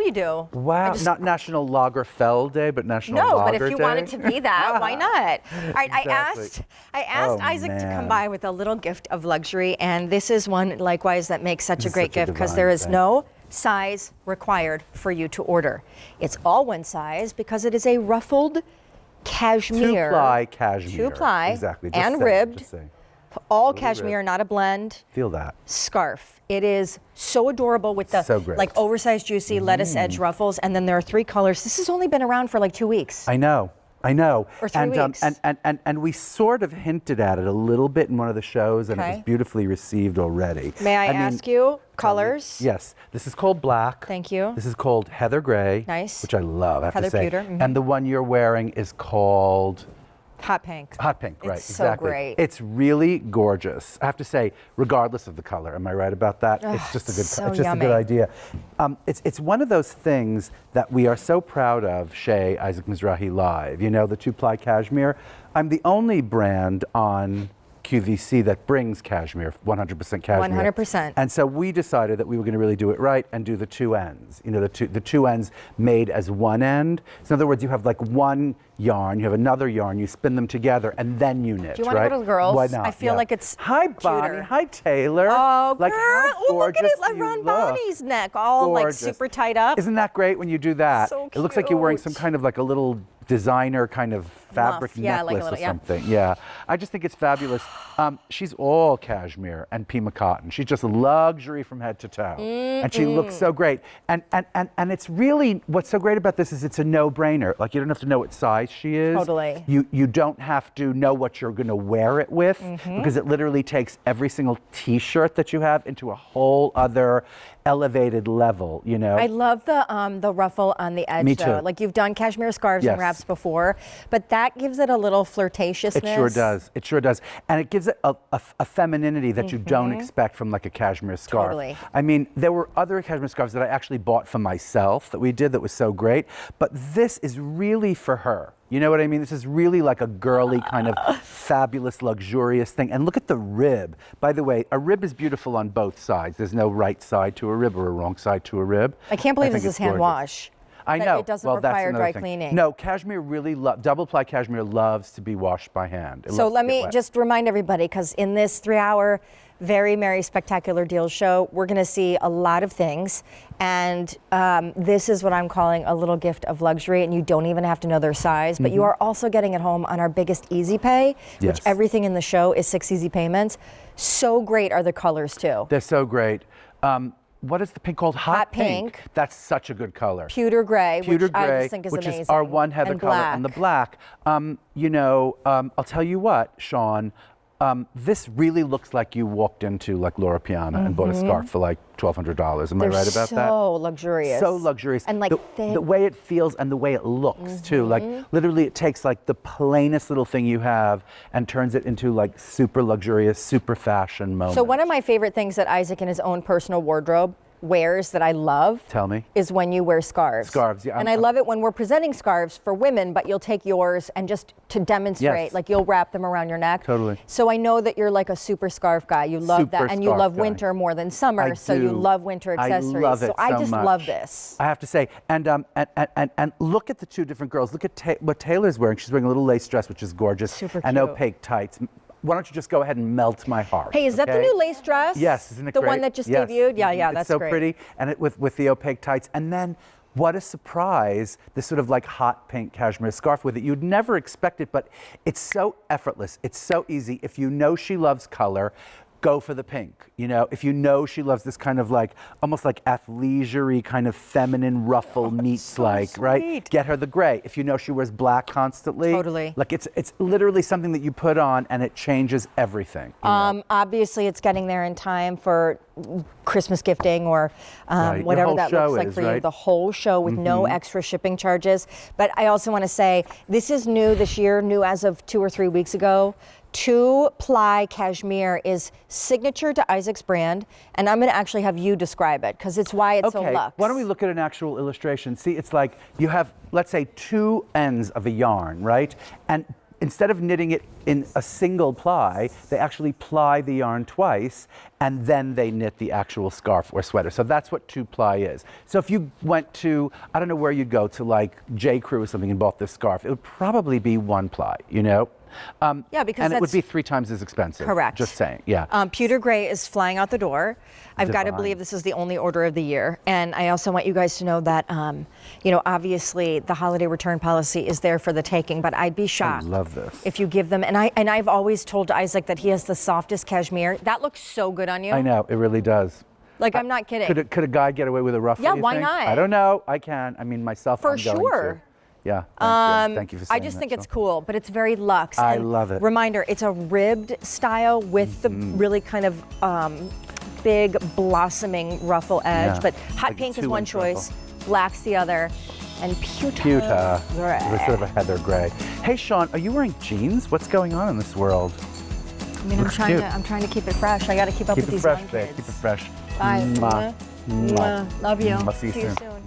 you do. Wow, not National Lagerfeld Day, but National Lager Day. No, but if you want it to be that, why not? All right, Exactly. I asked Isaac to come by with a little gift of luxury, and this is one likewise that makes such a great gift because there is no size required for you to order. It's all one size because it is a ruffled cashmere. 2-ply cashmere. 2-ply, exactly. and ribbed. All cashmere, not a blend. Feel that. Scarf. It is so adorable with the like oversized, juicy lettuce edge ruffles, and then there are 3 colors. This has only been around for like 2 weeks. I know. Or 3 weeks. And we sort of hinted at it a little bit in one of the shows, and it was beautifully received already. May I ask you colors? Yes. This is called black. Thank you. This is called heather gray. Nice. Which I love, I have to say. Heather pewter. And the one you're wearing is called hot pink. Hot pink, right? It's exactly. so great. It's really gorgeous. I have to say, regardless of the color, am I right about that? It's just a good. So it's just yummy. a good idea. It's one of those things that we are so proud of. Shea, Isaac Mizrahi Live. You know, the 2-ply cashmere. I'm the only brand on QVC that brings cashmere, 100% cashmere. 100%. And so we decided that we were going to really do it right and do the 2 ends. You know, the two ends made as one end. So in other words, you have like one yarn, you have another yarn, you spin them together, and then you knit. Do you want to go to the girls? Why not? I feel like it's Hi, Bonnie. cuter. Hi, Taylor. Oh, like, girl. how Ooh, look at gorgeous it you around look. Bonnie's neck, all like Gorgeous. super tied up. Isn't that great when you do that? So It looks like you're wearing some cute. kind of like a little designer kind of fabric Yeah, like a necklace little- or something. Yeah. I just think it's fabulous. She's all cashmere and Pima cotton. She's just luxury from head to toe. And she looks so great. And it's really, what's so great about this is it's a no-brainer. Like, you don't have to know what size she is. Totally. You don't have to know what you're going to wear it with because it literally takes every single t-shirt that you have into a whole other elevated level, you know. I love the ruffle on the edge. Me too. Though. Like, you've done cashmere scarves and Yes. wraps before, but that gives it a little flirtatiousness. It sure does. It sure does. And it gives it a femininity that you don't expect from like a cashmere scarf. Totally. I mean, there were other cashmere scarves that I actually bought for myself that we did that was so great, but this is really for her. You know what I mean? This is really like a girly kind of fabulous, luxurious thing. And look at the rib. By the way, a rib is beautiful on both sides. There's no right side to a rib or a wrong side to a rib. I can't believe think this is it's hand gorgeous. wash. I That know. it doesn't well, that's require another dry thing. cleaning. No, cashmere really, double-ply cashmere loves to be washed by hand. It So loves let to get me wet. just remind everybody, because in this 3-hour very merry spectacular deals show, we're going to see a lot of things, and this is what I'm calling a little gift of luxury, and you don't even have to know their size, but you are also getting it home on our biggest easy pay, which Yes. everything in the show is 6 easy payments. So great are the colors too. They're so great. What is the pink called? Hot pink. That's such a good color. Pewter gray, Pewter which I gray, just think is which amazing. is our one heather and color, black. and the black. You know, I'll tell you what, Sean. This really looks like you walked into like Laura Piana and bought a scarf for like $1,200. Am I right about that? So luxurious. So luxurious. And like thin. The way it feels and the way it looks too. Like literally it takes like the plainest little thing you have and turns it into like super luxurious, super fashion moment. So one of my favorite things that Isaac in his own personal wardrobe wears that I love Tell me. is when you wear scarves. Scarves, yeah. And I love it when we're presenting scarves for women, but you'll take yours and just to demonstrate, Yes. like you'll wrap them around your neck. Totally. So I know that you're like a super scarf guy. You love Super that. And you scarf love guy. winter more than summer. I So you do. love winter accessories. I love it so I just much. love this. I have to say, and look at the two different girls. Look at what Taylor's wearing. She's wearing a little lace dress, which is gorgeous, Super and cute. opaque tights. Why don't you just go ahead and melt my heart? Hey, is that the okay? new lace dress? Yes, isn't it the great? one that just Yes. debuted? Yeah, It's that's so great. pretty, and with the opaque tights, and then what a surprise! This sort of like hot pink cashmere scarf with it. You'd never expect it, but it's so effortless. It's so easy. If you know she loves color, go for the pink. You know, if you know she loves this kind of like almost like athleisure-y kind of feminine ruffle neat like, right? sweet. Get her the gray. If you know she wears black constantly, Totally. like it's literally something that you put on and it changes everything. you know? Obviously, it's getting there in time for Christmas gifting or Right. The whatever whole that show looks like is, for you. right? The whole show with no extra shipping charges. But I also want to say this is new this year, new as of 2 or 3 weeks ago. 2-Ply Cashmere is signature to Isaac's brand, and I'm going to actually have you describe it because it's why it's so Okay, luxe. why don't we look at an actual illustration? See, it's like you have, let's say, two ends of a yarn, right? And instead of knitting it in a single ply, they actually ply the yarn twice, and then they knit the actual scarf or sweater. So that's what 2-ply is. So if you went to, I don't know where you'd go, to like J. Crew or something and bought this scarf, it would probably be 1-ply, you know? Yeah, because and it would that's be 3 times as expensive. correct. Just saying, yeah. Pewter gray is flying out the door. I've got to Divine. believe this is the only order of the year. And I also want you guys to know that, you know, obviously the holiday return policy is there for the taking, but I'd be shocked. I love this. If you give them, and I've always told Isaac that he has the softest cashmere. That looks so good on you. I know, it really does. Like, I'm not kidding. Could a guy get away with a ruffle? Yeah, you why think? not? I don't know. I can. I mean, myself, For I'm going sure. to. Yeah. Thank you for saying I just that, think it's Jill. cool, but it's very luxe. I And love it. Reminder, it's a ribbed style with the really kind of big blossoming ruffle edge. Yeah, But hot like a pink is one 2-inch choice, black's the other, and pewter. Pewter. gray. It was sort of a heather gray. Hey, Sean, are you wearing jeans? What's going on in this world? I mean, Looks cute. I'm trying to keep it fresh. I got to keep up Keep with it these fresh, young babe. kids. Keep it fresh. Bye. Mwah. Mwah. Love you. Mwah. See you soon. soon.